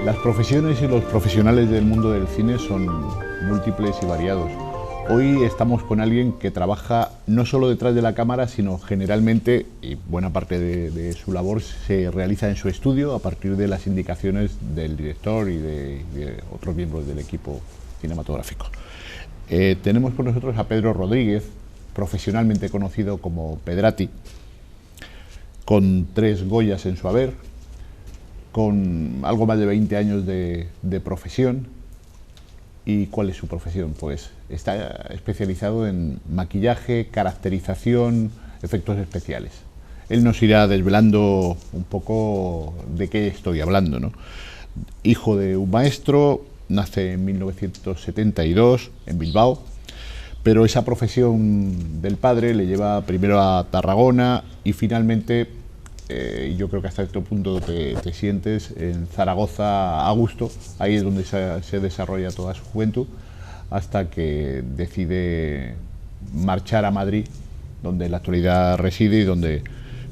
Las profesiones y los profesionales del mundo del cine son múltiples y variados. Hoy estamos con alguien que trabaja no solo detrás de la cámara, sino generalmente, y buena parte de su labor se realiza en su estudio a partir de las indicaciones del director y de otros miembros del equipo cinematográfico. Tenemos con nosotros a Pedro Rodríguez, profesionalmente conocido como Pedrati, con 3 Goyas en su haber, con algo más de 20 años de profesión. ¿Y cuál es su profesión? Pues está especializado en maquillaje, caracterización, efectos especiales. Él nos irá desvelando un poco de qué estoy hablando, ¿no? Hijo de un maestro, nace en 1972 en Bilbao, pero esa profesión del padre le lleva primero a Tarragona y finalmente, yo creo que hasta este punto te sientes en Zaragoza a gusto. Ahí es donde se desarrolla toda su juventud, hasta que decide marchar a Madrid, donde en la actualidad reside y donde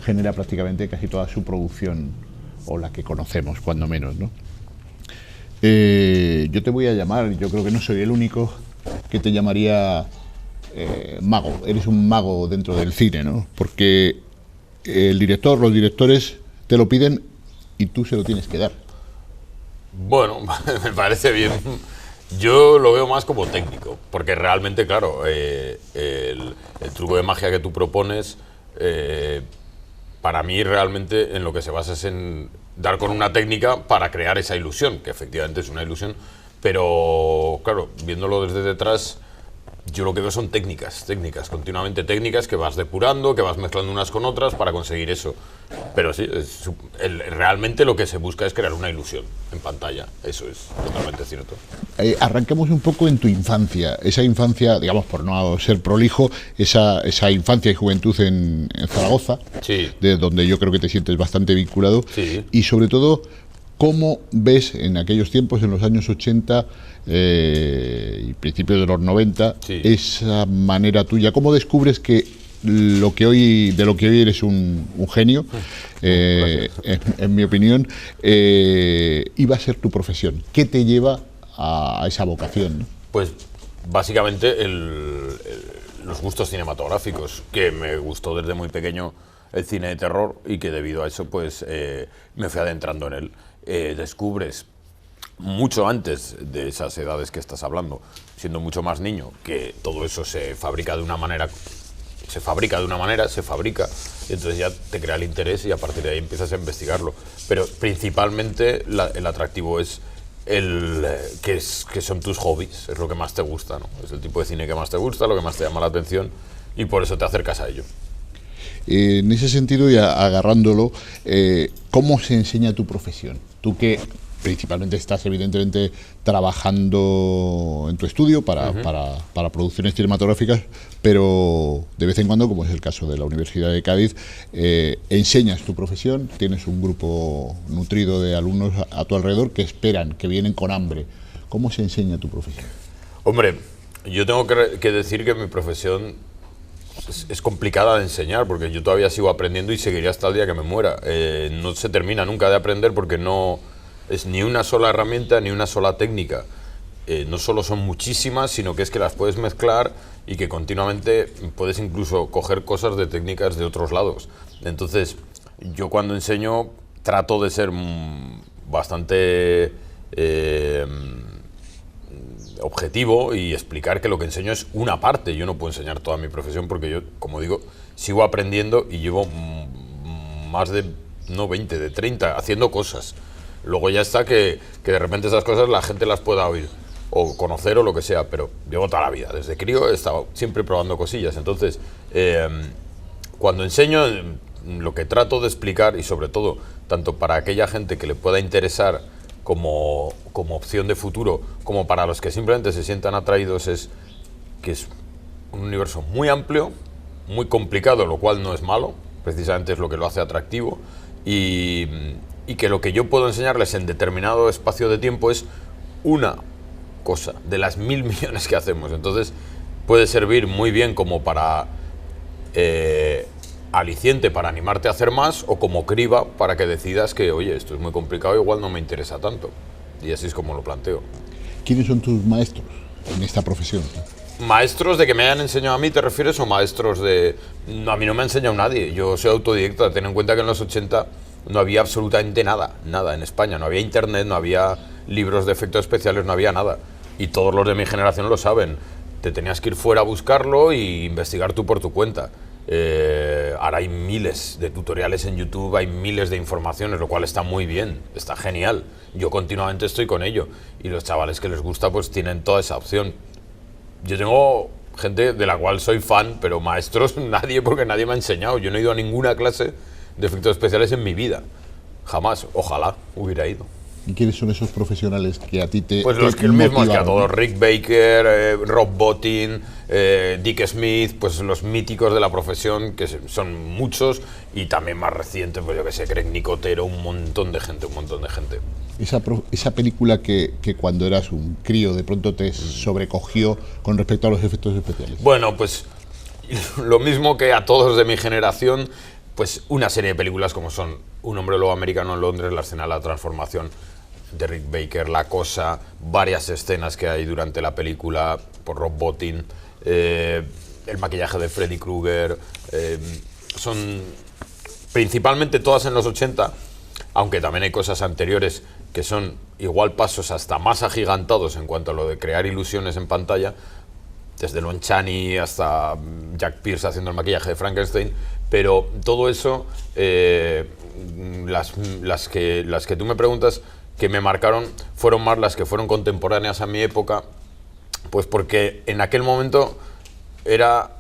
genera prácticamente casi toda su producción, o la que conocemos, cuando menos, ¿no? Yo te voy a llamar, yo creo que no soy el único que te llamaría mago. Eres un mago dentro del cine, ¿no? Porque el director, los directores te lo piden y tú se lo tienes que dar. Bueno, me parece bien. Yo lo veo más como técnico, porque realmente, claro, el truco de magia que tú propones, para mí realmente en lo que se basa es en dar con una técnica para crear esa ilusión, que efectivamente es una ilusión, pero claro, viéndolo desde detrás, yo lo que veo son técnicas, continuamente técnicas que vas depurando, que vas mezclando unas con otras para conseguir eso. Pero sí, realmente lo que se busca es crear una ilusión en pantalla, eso es totalmente cierto. Arranquemos un poco en tu infancia, esa infancia, digamos, por no ser prolijo, esa infancia y juventud en Zaragoza, sí, de donde yo creo que te sientes bastante vinculado, sí. Y sobre todo, ¿cómo ves en aquellos tiempos, en los años 80 y principios de los 90, sí, esa manera tuya? ¿Cómo descubres que de lo que hoy eres un genio, en mi opinión, iba a ser tu profesión? ¿Qué te lleva a esa vocación, ¿no? Pues básicamente los gustos cinematográficos, que me gustó desde muy pequeño el cine de terror y que debido a eso pues me fui adentrando en él. Descubres mucho antes de esas edades que estás hablando, siendo mucho más niño, que todo eso se fabrica, y entonces ya te crea el interés y a partir de ahí empiezas a investigarlo. Pero principalmente el atractivo es que son tus hobbies, es lo que más te gusta, ¿no? Es el tipo de cine que más te gusta, lo que más te llama la atención y por eso te acercas a ello. En ese sentido, y agarrándolo, ¿cómo se enseña tu profesión? Tú que principalmente estás evidentemente trabajando en tu estudio para producciones cinematográficas, pero de vez en cuando, como es el caso de la Universidad de Cádiz, enseñas tu profesión, tienes un grupo nutrido de alumnos a tu alrededor que esperan, que vienen con hambre. ¿Cómo se enseña tu profesión? Hombre, yo tengo que decir que mi profesión es complicada de enseñar, porque yo todavía sigo aprendiendo y seguiré hasta el día que me muera. No se termina nunca de aprender porque no es ni una sola herramienta ni una sola técnica. No solo son muchísimas, sino que es que las puedes mezclar y que continuamente puedes incluso coger cosas de técnicas de otros lados. Entonces, yo cuando enseño trato de ser bastante objetivo y explicar que lo que enseño es una parte. Yo no puedo enseñar toda mi profesión porque yo, como digo, sigo aprendiendo y llevo más de, no 20, de 30 haciendo cosas. Luego ya está que de repente esas cosas la gente las pueda oír o conocer o lo que sea, pero llevo toda la vida, desde crío he estado siempre probando cosillas. Entonces, cuando enseño, lo que trato de explicar, y sobre todo, tanto para aquella gente que le pueda interesar como opción de futuro, como para los que simplemente se sientan atraídos, es que es un universo muy amplio, muy complicado, lo cual no es malo, precisamente es lo que lo hace atractivo, y que lo que yo puedo enseñarles en determinado espacio de tiempo es una cosa de las 1000 millones que hacemos. Entonces puede servir muy bien como para aliciente para animarte a hacer más o como criba para que decidas que, oye, esto es muy complicado, igual no me interesa tanto. Y así es como lo planteo. ¿Quiénes son tus maestros en esta profesión? ¿Maestros de que me hayan enseñado a mí, te refieres, o maestros de...? No, a mí no me ha enseñado nadie, yo soy autodidacta. Ten en cuenta que en los 80 no había absolutamente nada en España. No había internet, no había libros de efectos especiales, no había nada. Y todos los de mi generación lo saben. Te tenías que ir fuera a buscarlo y investigar tú por tu cuenta. Ahora hay miles de tutoriales en YouTube, hay miles de informaciones, lo cual está muy bien, está genial. Yo continuamente estoy con ello. Y los chavales que les gusta pues tienen toda esa opción. Yo tengo gente de la cual soy fan, pero maestros nadie, porque nadie me ha enseñado. Yo no he ido a ninguna clase de efectos especiales en mi vida. Jamás. Ojalá hubiera ido. ¿Y quiénes son esos profesionales que a ti te Pues los que mismos que a todos. Rick Baker, Rob Bottin, Dick Smith, pues los míticos de la profesión, que son muchos, y también más recientes, pues yo que sé, Greg Nicotero, un montón de gente. Esa película que cuando eras un crío de pronto te sobrecogió con respecto a los efectos especiales. Bueno, pues lo mismo que a todos de mi generación, pues una serie de películas como son Un hombre lobo americano en Londres, La escena de la transformación de Rick Baker, La cosa, varias escenas que hay durante la película por Rob Bottin, el maquillaje de Freddy Krueger, son principalmente todas en los 80, aunque también hay cosas anteriores que son igual pasos hasta más agigantados en cuanto a lo de crear ilusiones en pantalla, desde Lon Chaney hasta Jack Pierce haciendo el maquillaje de Frankenstein, pero todo eso, las que tú me preguntas que me marcaron fueron más las que fueron contemporáneas a mi época, pues porque en aquel momento era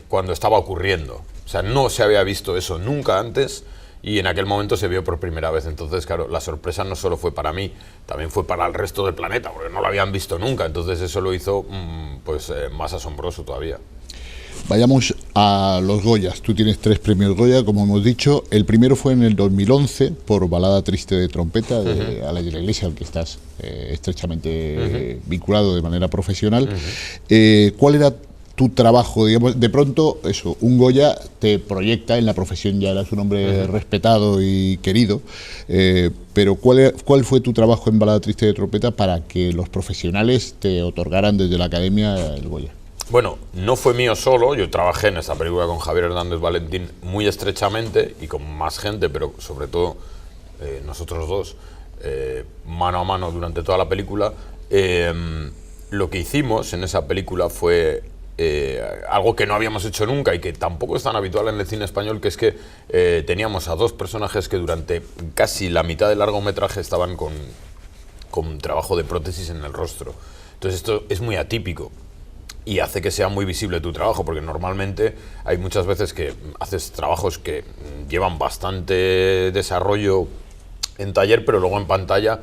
cuando estaba ocurriendo, o sea, no se había visto eso nunca antes. Y en aquel momento se vio por primera vez. Entonces, claro, la sorpresa no solo fue para mí, también fue para el resto del planeta, porque no lo habían visto nunca. Entonces eso lo hizo más asombroso todavía. Vayamos a los Goyas. Tú tienes 3 premios Goya, como hemos dicho. El primero fue en el 2011 por Balada triste de trompeta de Alex de la Iglesia, al que estás estrechamente vinculado de manera profesional. ¿Cuál era tu trabajo? Digamos, de pronto, eso, un Goya te proyecta en la profesión, ya eras un hombre respetado y querido, pero ¿cuál fue tu trabajo en Balada triste de trompeta para que los profesionales te otorgaran desde la academia el Goya? Bueno, no fue mío solo, yo trabajé en esta película con Javier Hernández Valentín muy estrechamente y con más gente, pero sobre todo nosotros dos, mano a mano durante toda la película. Lo que hicimos en esa película fue algo que no habíamos hecho nunca y que tampoco es tan habitual en el cine español, que es que teníamos a 2 personajes que durante casi la mitad del largometraje estaban con trabajo de prótesis en el rostro. Entonces esto es muy atípico y hace que sea muy visible tu trabajo, porque normalmente hay muchas veces que haces trabajos que llevan bastante desarrollo en taller, pero luego en pantalla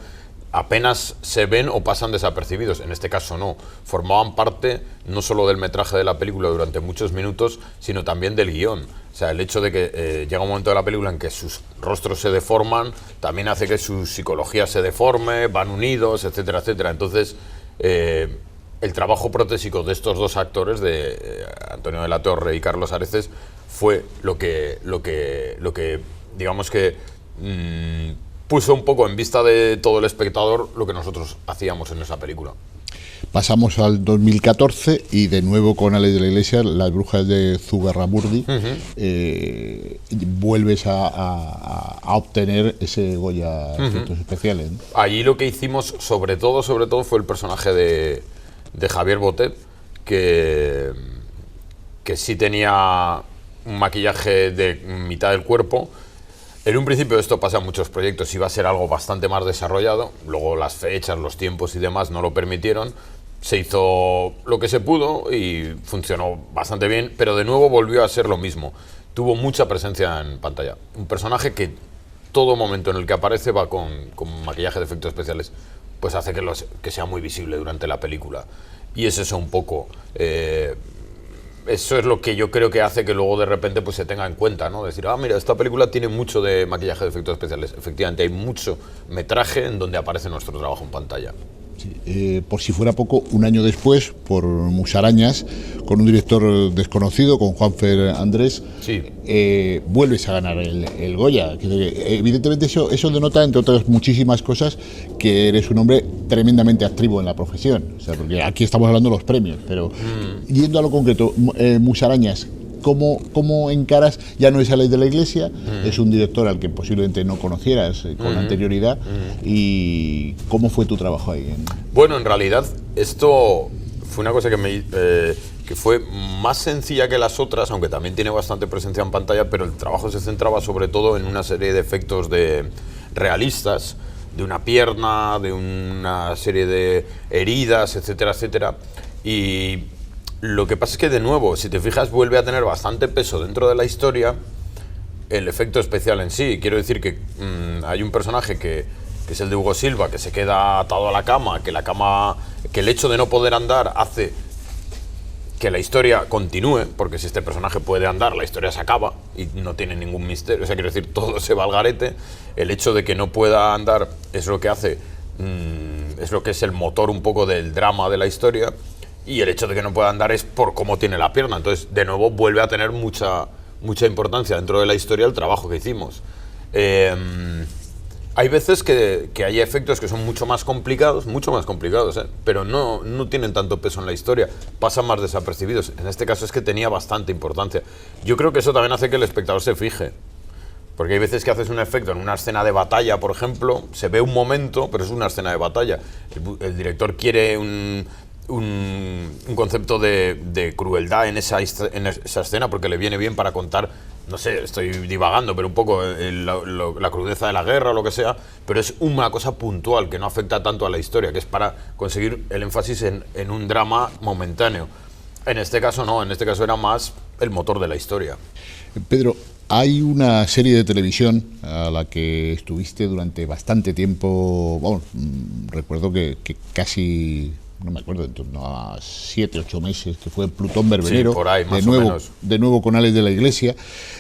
apenas se ven o pasan desapercibidos. En este caso no, formaban parte no solo del metraje de la película durante muchos minutos, sino también del guión. O sea, el hecho de que llega un momento de la película en que sus rostros se deforman, también hace que su psicología se deforme, van unidos, etcétera, etcétera. Entonces, el trabajo protésico de estos 2 actores, de Antonio de la Torre y Carlos Areces, fue lo que digamos que puso un poco en vista de todo el espectador lo que nosotros hacíamos en esa película. Pasamos al 2014 y de nuevo con Alex de la Iglesia, Las brujas de Zugarramurdi, vuelves a obtener ese Goya efectos especiales, ¿no? Allí lo que hicimos sobre todo fue el personaje de Javier Botet, que sí tenía un maquillaje de mitad del cuerpo. En un principio esto pasa en muchos proyectos, iba a ser algo bastante más desarrollado, luego las fechas, los tiempos y demás no lo permitieron, se hizo lo que se pudo y funcionó bastante bien, pero de nuevo volvió a ser lo mismo, tuvo mucha presencia en pantalla, un personaje que todo momento en el que aparece va con maquillaje de efectos especiales, pues hace que sea muy visible durante la película, y es eso un poco. Eso es lo que yo creo que hace que luego de repente pues se tenga en cuenta, ¿no? Decir, mira, esta película tiene mucho de maquillaje de efectos especiales. Efectivamente, hay mucho metraje en donde aparece nuestro trabajo en pantalla. Por si fuera poco, un año después, por Musarañas, con un director desconocido, con Juanfer Andrés, Sí. vuelves a ganar el Goya. Evidentemente eso denota, entre otras muchísimas cosas, que eres un hombre tremendamente activo en la profesión. O sea, porque aquí estamos hablando de los premios, pero yendo a lo concreto, Musarañas, ¿cómo encaras? Ya no es a Ley de la Iglesia, es un director al que posiblemente no conocieras con anterioridad. ¿Y cómo fue tu trabajo ahí? Bueno, en realidad esto fue una cosa que fue más sencilla que las otras, aunque también tiene bastante presencia en pantalla, pero el trabajo se centraba sobre todo en una serie de efectos realistas, de una pierna, de una serie de heridas, etcétera, etcétera. Y lo que pasa es que, de nuevo, si te fijas, vuelve a tener bastante peso dentro de la historia el efecto especial en sí. Quiero decir que hay un personaje que es el de Hugo Silva, que se queda atado a la cama, que el hecho de no poder andar hace que la historia continúe, porque si este personaje puede andar, la historia se acaba y no tiene ningún misterio. O sea, quiero decir, todo se va al garete. El hecho de que no pueda andar es lo que hace, es lo que es el motor un poco del drama de la historia. Y el hecho de que no pueda andar es por cómo tiene la pierna. Entonces, de nuevo, vuelve a tener mucha importancia dentro de la historia el trabajo que hicimos. Hay veces que hay efectos que son mucho más complicados, pero no tienen tanto peso en la historia, pasan más desapercibidos. En este caso es que tenía bastante importancia. Yo creo que eso también hace que el espectador se fije. Porque hay veces que haces un efecto en una escena de batalla, por ejemplo, se ve un momento, pero es una escena de batalla. El director quiere un concepto de crueldad en esa escena porque le viene bien para contar, no sé, estoy divagando, pero un poco la crudeza de la guerra o lo que sea, pero es una cosa puntual que no afecta tanto a la historia, que es para conseguir el énfasis en un drama momentáneo. En este caso no, en este caso era más el motor de la historia. Pedro, hay una serie de televisión a la que estuviste durante bastante tiempo, bueno, recuerdo que casi, no me acuerdo, en torno a 7, 8 meses, que fue Plutón Verbenero, sí, por ahí, más o menos. De nuevo con Ales de la Iglesia.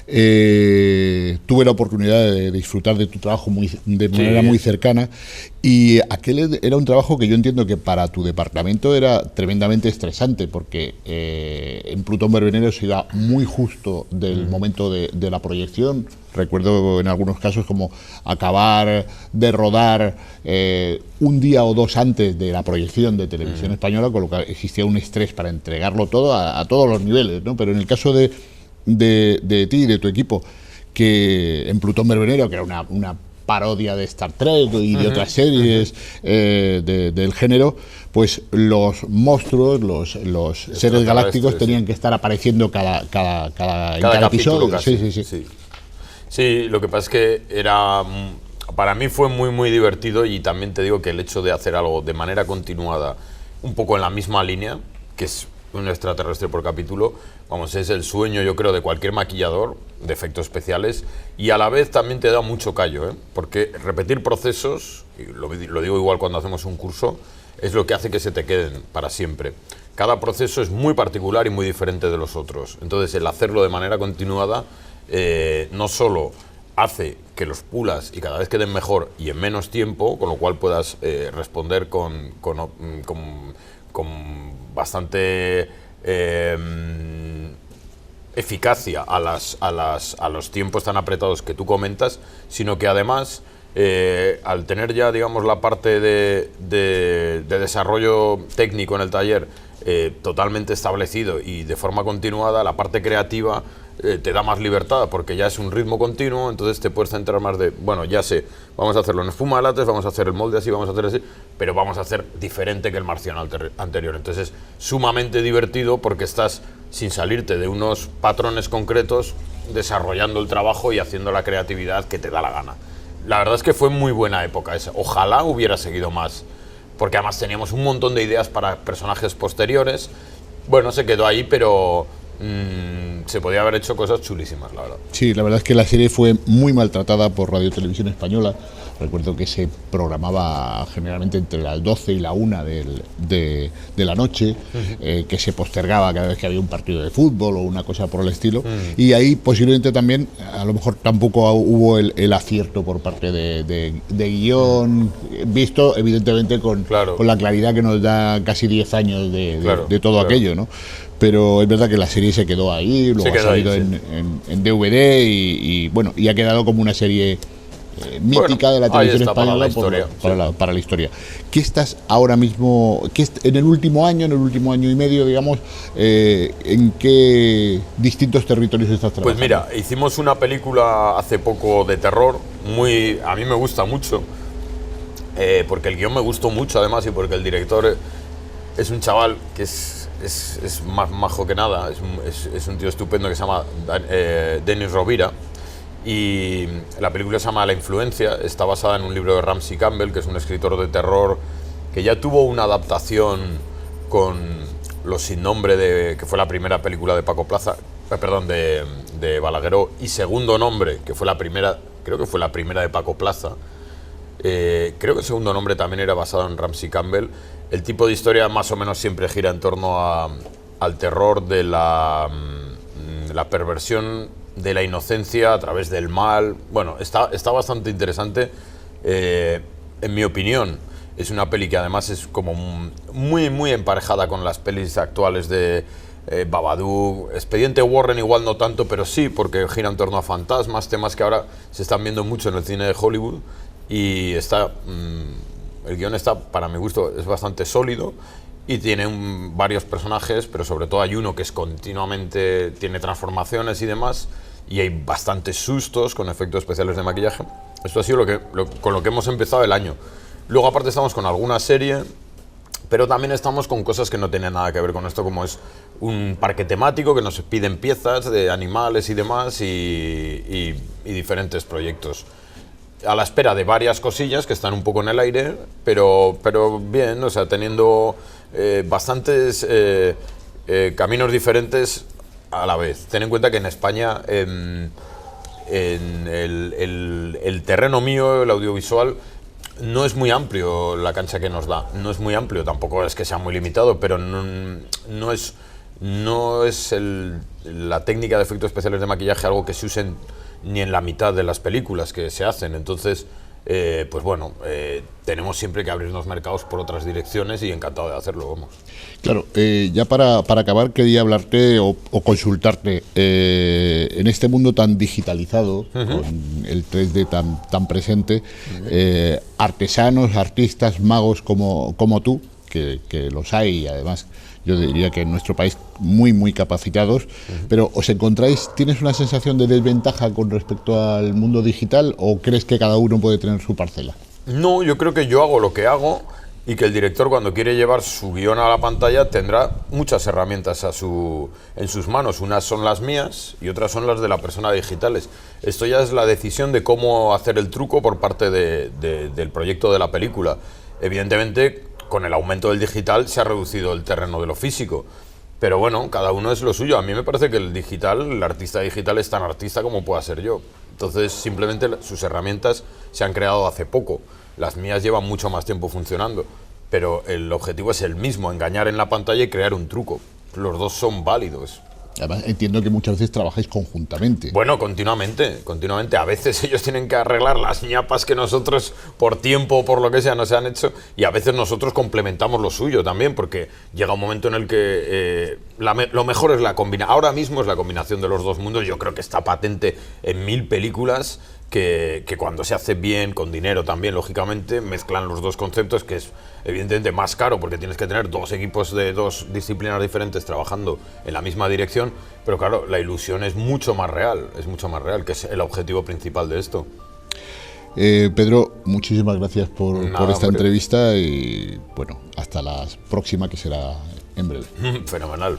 Tuve la oportunidad de disfrutar de tu trabajo de manera muy cercana, y aquel era un trabajo que yo entiendo que para tu departamento era tremendamente estresante, porque en Plutón Verbenero se iba muy justo del momento de la proyección. Recuerdo en algunos casos como acabar de rodar un día o dos antes de la proyección de Televisión Española, con lo que existía un estrés para entregarlo todo a todos los niveles, ¿no? Pero en el caso de ti y de tu equipo, que en Plutón Verbenero, que era una parodia de Star Trek y de otras series del género, pues los monstruos, los seres galácticos tenían que estar apareciendo cada episodio. Casi. Sí, lo que pasa es que para mí fue muy, muy divertido, y también te digo que el hecho de hacer algo de manera continuada, un poco en la misma línea, que es un extraterrestre por capítulo, vamos, es el sueño, yo creo, de cualquier maquillador de efectos especiales, y a la vez también te da mucho callo, porque repetir procesos, y lo digo igual cuando hacemos un curso, es lo que hace que se te queden para siempre. Cada proceso es muy particular y muy diferente de los otros. Entonces, el hacerlo de manera continuada no solo hace que los pulas y cada vez queden mejor y en menos tiempo, con lo cual puedas responder con bastante eficacia a los tiempos tan apretados que tú comentas, sino que además, al tener ya, digamos, la parte de desarrollo técnico en el taller totalmente establecido y de forma continuada, la parte creativa te da más libertad, porque ya es un ritmo continuo. Entonces te puedes centrar más bueno, ya sé, vamos a hacerlo en espuma de látex, vamos a hacer el molde así, vamos a hacer así, pero vamos a hacer diferente que el Marciano anterior. Entonces es sumamente divertido, porque estás, sin salirte de unos patrones concretos, desarrollando el trabajo y haciendo la creatividad que te da la gana. La verdad es que fue muy buena época esa. Ojalá hubiera seguido más, porque además teníamos un montón de ideas para personajes posteriores. Bueno, se quedó ahí, pero se podía haber hecho cosas chulísimas, la verdad. Sí, la verdad es que la serie fue muy maltratada por Radio Televisión Española. Recuerdo que se programaba generalmente entre las 12 y la 1 de la noche, que se postergaba cada vez que había un partido de fútbol o una cosa por el estilo. Y ahí posiblemente también, a lo mejor tampoco hubo el acierto por parte de guión, visto evidentemente con la claridad que nos da casi 10 años de todo aquello, ¿no? Pero es verdad que la serie se quedó ahí, luego ha salido en DVD y bueno, y ha quedado como una serie mítica de la televisión española para la historia. ¿Qué estás ahora mismo, en el último año y medio, digamos, en qué distintos territorios estás trabajando? Pues mira, hicimos una película hace poco de terror, a mí me gusta mucho, porque el guión me gustó mucho además y porque el director es un chaval que es más majo que nada, es un tío estupendo que se llama Denis Rovira. Y la película se llama La Influencia, está basada en un libro de Ramsey Campbell, que es un escritor de terror que ya tuvo una adaptación con Los sin nombre, que fue la primera película de Paco Plaza, de Balagueró, y Segundo nombre, que fue la primera, creo que fue la primera de Paco Plaza. Creo que Segundo nombre también era basado en Ramsey Campbell. El tipo de historia más o menos siempre gira en torno al terror de la perversión de la inocencia a través del mal. Bueno, está bastante interesante, en mi opinión. Es una peli que además es como muy, muy emparejada con las pelis actuales de Babadook. Expediente Warren igual no tanto, pero sí, porque gira en torno a fantasmas, temas que ahora se están viendo mucho en el cine de Hollywood. Y el guión está, para mi gusto, es bastante sólido. Y tiene varios personajes, pero sobre todo hay uno que es continuamente, tiene transformaciones y demás, y hay bastantes sustos con efectos especiales de maquillaje. Esto ha sido con lo que hemos empezado el año. Luego aparte estamos con alguna serie, pero también estamos con cosas que no tienen nada que ver con esto, como es un parque temático que nos piden piezas de animales y demás, y diferentes proyectos. A la espera de varias cosillas que están un poco en el aire, pero bien, o sea, teniendo bastantes caminos diferentes a la vez. Ten en cuenta que en España el terreno mío, el audiovisual, no es muy amplio la cancha que nos da. No es muy amplio, tampoco es que sea muy limitado, pero no es la técnica de efectos especiales de maquillaje algo que se usen ni en la mitad de las películas que se hacen. Entonces, pues bueno, tenemos siempre que abrirnos mercados por otras direcciones y encantado de hacerlo, vamos. Claro, ya para acabar quería hablarte o consultarte en este mundo tan digitalizado, con el 3D tan presente, artesanos, artistas, magos como tú, que los hay, y además yo diría que en nuestro país muy, muy capacitados, pero ¿os encontráis, tienes una sensación de desventaja con respecto al mundo digital o crees que cada uno puede tener su parcela? No, yo creo que yo hago lo que hago y que el director, cuando quiere llevar su guión a la pantalla, tendrá muchas herramientas en sus manos. Unas son las mías y otras son las de la persona digitales. Esto ya es la decisión de cómo hacer el truco por parte del proyecto de la película. Evidentemente, con el aumento del digital se ha reducido el terreno de lo físico. Pero bueno, cada uno es lo suyo. A mí me parece que el artista digital es tan artista como pueda ser yo. Entonces, simplemente sus herramientas se han creado hace poco. Las mías llevan mucho más tiempo funcionando. Pero el objetivo es el mismo, engañar en la pantalla y crear un truco. Los dos son válidos. Además, entiendo que muchas veces trabajáis conjuntamente. Bueno, continuamente. A veces ellos tienen que arreglar las ñapas que nosotros, por tiempo o por lo que sea, no se han hecho, y a veces nosotros complementamos lo suyo también, porque llega un momento en el que lo mejor es la combinación. Ahora mismo es la combinación de los dos mundos. Yo creo que está patente en 1000 películas, que cuando se hace bien, con dinero también, lógicamente, mezclan los dos conceptos, que es evidentemente más caro porque tienes que tener dos equipos de dos disciplinas diferentes trabajando en la misma dirección, pero claro, la ilusión es mucho más real, que es el objetivo principal de esto. Pedro, muchísimas gracias por esta entrevista y bueno, hasta la próxima, que será en breve. Fenomenal.